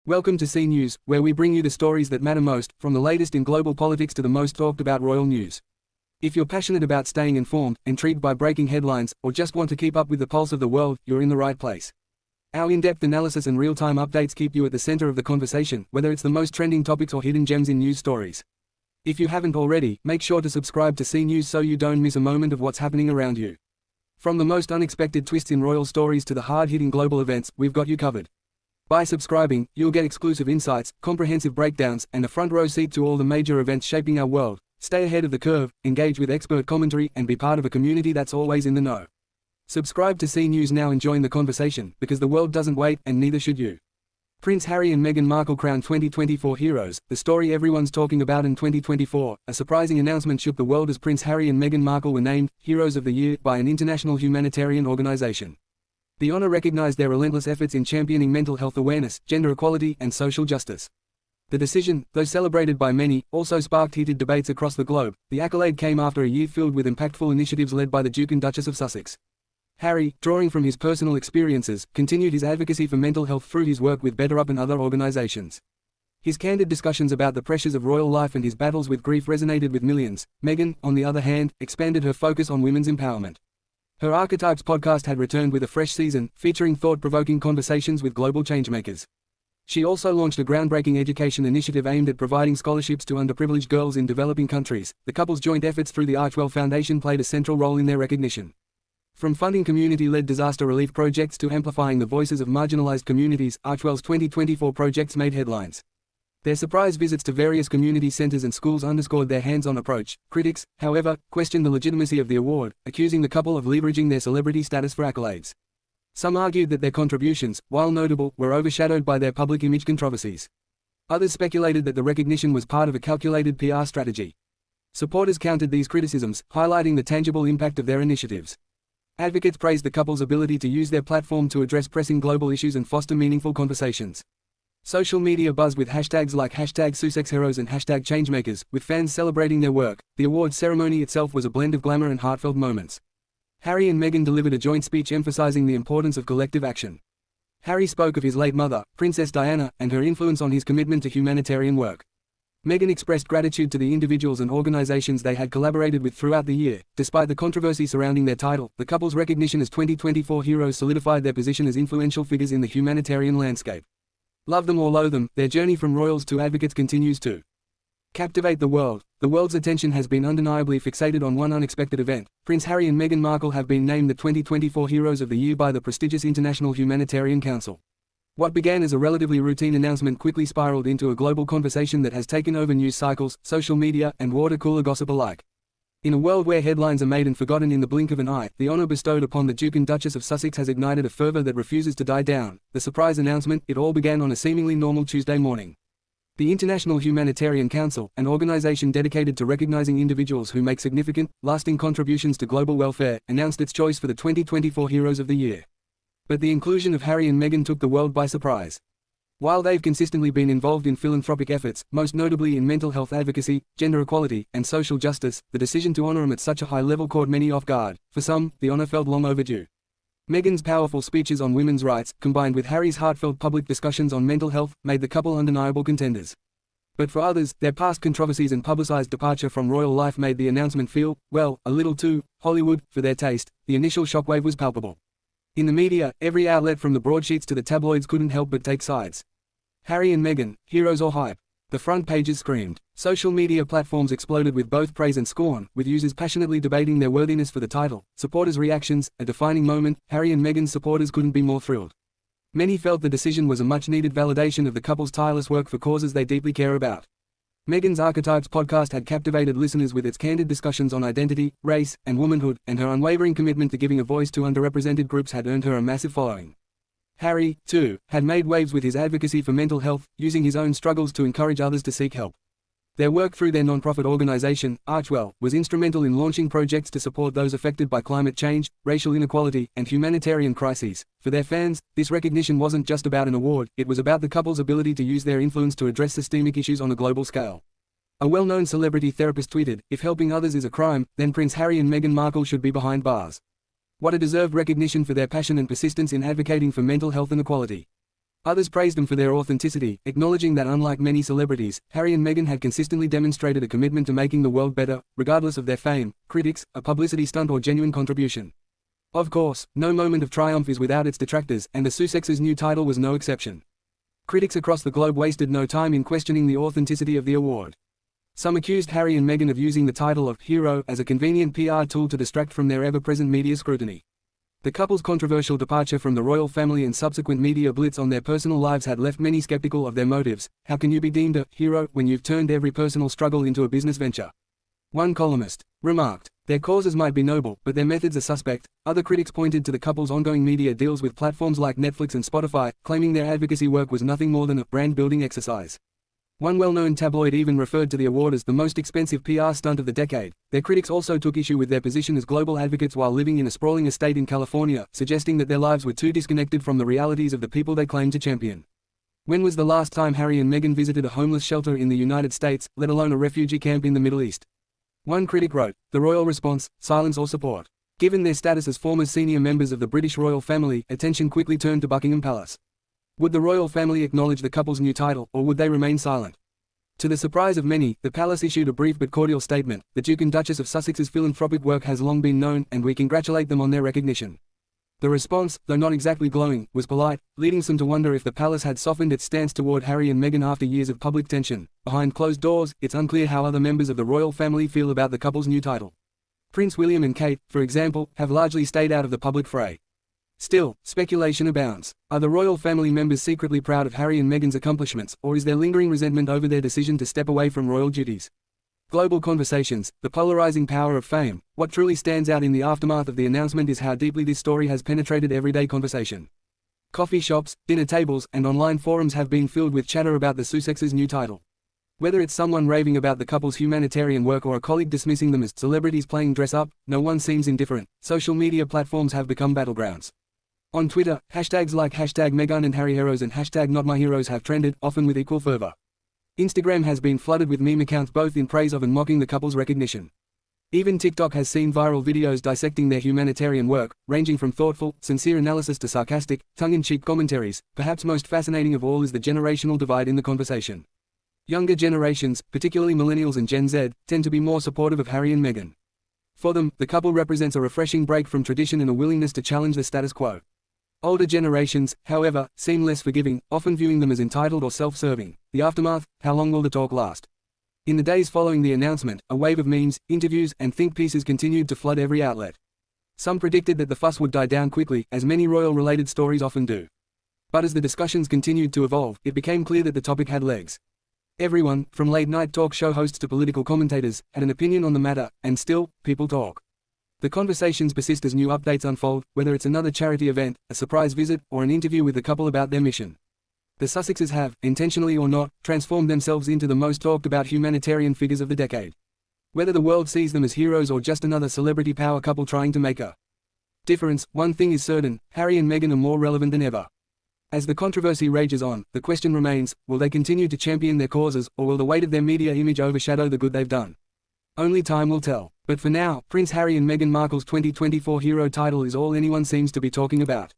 Welcome to C News, where we bring you the stories that matter most, from the latest in global politics to the most talked about royal news. If you're passionate about staying informed, intrigued by breaking headlines, or just want to keep up with the pulse of the world, you're in the right place. Our in-depth analysis and real-time updates keep you at the center of the conversation, whether it's the most trending topics or hidden gems in news stories. If you haven't already, make sure to subscribe to C News so you don't miss a moment of what's happening around you. From the most unexpected twists in royal stories to the hard-hitting global events, we've got you covered. By subscribing, you'll get exclusive insights, comprehensive breakdowns, and a front-row seat to all the major events shaping our world. Stay ahead of the curve, engage with expert commentary, and be part of a community that's always in the know. Subscribe to C News now and join the conversation, because the world doesn't wait, and neither should you. Prince Harry and Meghan Markle crowned 2024 heroes, the story everyone's talking about in 2024. A surprising announcement shook the world as Prince Harry and Meghan Markle were named Heroes of the Year by an international humanitarian organization. The honor recognized their relentless efforts in championing mental health awareness, gender equality, and social justice. The decision, though celebrated by many, also sparked heated debates across the globe. The accolade came after a year filled with impactful initiatives led by the Duke and Duchess of Sussex. Harry, drawing from his personal experiences, continued his advocacy for mental health through his work with BetterUp and other organizations. His candid discussions about the pressures of royal life and his battles with grief resonated with millions. Meghan, on the other hand, expanded her focus on women's empowerment. Her Archetypes podcast had returned with a fresh season, featuring thought-provoking conversations with global changemakers. She also launched a groundbreaking education initiative aimed at providing scholarships to underprivileged girls in developing countries. The couple's joint efforts through the Archewell Foundation played a central role in their recognition. From funding community-led disaster relief projects to amplifying the voices of marginalized communities, Archewell's 2024 projects made headlines. Their surprise visits to various community centers and schools underscored their hands-on approach. Critics, however, questioned the legitimacy of the award, accusing the couple of leveraging their celebrity status for accolades. Some argued that their contributions, while notable, were overshadowed by their public image controversies. Others speculated that the recognition was part of a calculated PR strategy. Supporters countered these criticisms, highlighting the tangible impact of their initiatives. Advocates praised the couple's ability to use their platform to address pressing global issues and foster meaningful conversations. Social media buzzed with hashtags like #SussexHeroes and #Changemakers, with fans celebrating their work. The awards ceremony itself was a blend of glamour and heartfelt moments. Harry and Meghan delivered a joint speech emphasizing the importance of collective action. Harry spoke of his late mother, Princess Diana, and her influence on his commitment to humanitarian work. Meghan expressed gratitude to the individuals and organizations they had collaborated with throughout the year. Despite the controversy surrounding their title, the couple's recognition as 2024 heroes solidified their position as influential figures in the humanitarian landscape. Love them or loathe them, their journey from royals to advocates continues to captivate the world. The world's attention has been undeniably fixated on one unexpected event. Prince Harry and Meghan Markle have been named the 2024 Heroes of the Year by the prestigious International Humanitarian Council. What began as a relatively routine announcement quickly spiraled into a global conversation that has taken over news cycles, social media, and water-cooler gossip alike. In a world where headlines are made and forgotten in the blink of an eye, the honor bestowed upon the Duke and Duchess of Sussex has ignited a fervor that refuses to die down. The surprise announcement, it all began on a seemingly normal Tuesday morning. The International Humanitarian Council, an organization dedicated to recognizing individuals who make significant, lasting contributions to global welfare, announced its choice for the 2024 Heroes of the Year. But the inclusion of Harry and Meghan took the world by surprise. While they've consistently been involved in philanthropic efforts, most notably in mental health advocacy, gender equality, and social justice, the decision to honor them at such a high level caught many off guard. For some, the honor felt long overdue. Meghan's powerful speeches on women's rights, combined with Harry's heartfelt public discussions on mental health, made the couple undeniable contenders. But for others, their past controversies and publicized departure from royal life made the announcement feel, well, a little too Hollywood for their taste. The initial shockwave was palpable. In the media, every outlet from the broadsheets to the tabloids couldn't help but take sides. Harry and Meghan, heroes or hype? The front pages screamed. Social media platforms exploded with both praise and scorn, with users passionately debating their worthiness for the title. Supporters' reactions, a defining moment. Harry and Meghan's supporters couldn't be more thrilled. Many felt the decision was a much-needed validation of the couple's tireless work for causes they deeply care about. Meghan's Archetypes podcast had captivated listeners with its candid discussions on identity, race, and womanhood, and her unwavering commitment to giving a voice to underrepresented groups had earned her a massive following. Harry, too, had made waves with his advocacy for mental health, using his own struggles to encourage others to seek help. Their work through their non-profit organization, Archewell, was instrumental in launching projects to support those affected by climate change, racial inequality, and humanitarian crises. For their fans, this recognition wasn't just about an award, it was about the couple's ability to use their influence to address systemic issues on a global scale. A well-known celebrity therapist tweeted, "If helping others is a crime, then Prince Harry and Meghan Markle should be behind bars." What a deserved recognition for their passion and persistence in advocating for mental health and equality. Others praised them for their authenticity, acknowledging that unlike many celebrities, Harry and Meghan had consistently demonstrated a commitment to making the world better, regardless of their fame, critics, a publicity stunt or genuine contribution. Of course, no moment of triumph is without its detractors, and the Sussexes' new title was no exception. Critics across the globe wasted no time in questioning the authenticity of the award. Some accused Harry and Meghan of using the title of hero as a convenient PR tool to distract from their ever-present media scrutiny. The couple's controversial departure from the royal family and subsequent media blitz on their personal lives had left many skeptical of their motives. How can you be deemed a hero when you've turned every personal struggle into a business venture? One columnist remarked, their causes might be noble, but their methods are suspect. Other critics pointed to the couple's ongoing media deals with platforms like Netflix and Spotify, claiming their advocacy work was nothing more than a brand-building exercise. One well-known tabloid even referred to the award as the most expensive PR stunt of the decade. Their critics also took issue with their position as global advocates while living in a sprawling estate in California, suggesting that their lives were too disconnected from the realities of the people they claimed to champion. When was the last time Harry and Meghan visited a homeless shelter in the United States, let alone a refugee camp in the Middle East? One critic wrote, the royal response, silence or support. Given their status as former senior members of the British royal family, attention quickly turned to Buckingham Palace. Would the royal family acknowledge the couple's new title, or would they remain silent? To the surprise of many, the palace issued a brief but cordial statement. The Duke and Duchess of Sussex's philanthropic work has long been known, and we congratulate them on their recognition. The response, though not exactly glowing, was polite, leading some to wonder if the palace had softened its stance toward Harry and Meghan after years of public tension. Behind closed doors, it's unclear how other members of the royal family feel about the couple's new title. Prince William and Kate, for example, have largely stayed out of the public fray. Still, speculation abounds. Are the royal family members secretly proud of Harry and Meghan's accomplishments, or is there lingering resentment over their decision to step away from royal duties? Global conversations, the polarizing power of fame. What truly stands out in the aftermath of the announcement is how deeply this story has penetrated everyday conversation. Coffee shops, dinner tables, and online forums have been filled with chatter about the Sussexes' new title. Whether it's someone raving about the couple's humanitarian work or a colleague dismissing them as celebrities playing dress-up, no one seems indifferent. Social media platforms have become battlegrounds. On Twitter, hashtags like #Meghan and Harry Heroes and #NotMyHeroes have trended, often with equal fervor. Instagram has been flooded with meme accounts both in praise of and mocking the couple's recognition. Even TikTok has seen viral videos dissecting their humanitarian work, ranging from thoughtful, sincere analysis to sarcastic, tongue-in-cheek commentaries. Perhaps most fascinating of all is the generational divide in the conversation. Younger generations, particularly millennials and Gen Z, tend to be more supportive of Harry and Meghan. For them, the couple represents a refreshing break from tradition and a willingness to challenge the status quo. Older generations, however, seem less forgiving, often viewing them as entitled or self-serving. The aftermath, how long will the talk last? In the days following the announcement, a wave of memes, interviews, and think pieces continued to flood every outlet. Some predicted that the fuss would die down quickly, as many royal-related stories often do. But as the discussions continued to evolve, it became clear that the topic had legs. Everyone, from late-night talk show hosts to political commentators, had an opinion on the matter, and still, people talk. The conversations persist as new updates unfold, whether it's another charity event, a surprise visit, or an interview with the couple about their mission. The Sussexes have, intentionally or not, transformed themselves into the most talked about humanitarian figures of the decade. Whether the world sees them as heroes or just another celebrity power couple trying to make a difference, one thing is certain: Harry and Meghan are more relevant than ever. As the controversy rages on, the question remains, will they continue to champion their causes, or will the weight of their media image overshadow the good they've done? Only time will tell. But for now, Prince Harry and Meghan Markle's 2024 hero title is all anyone seems to be talking about.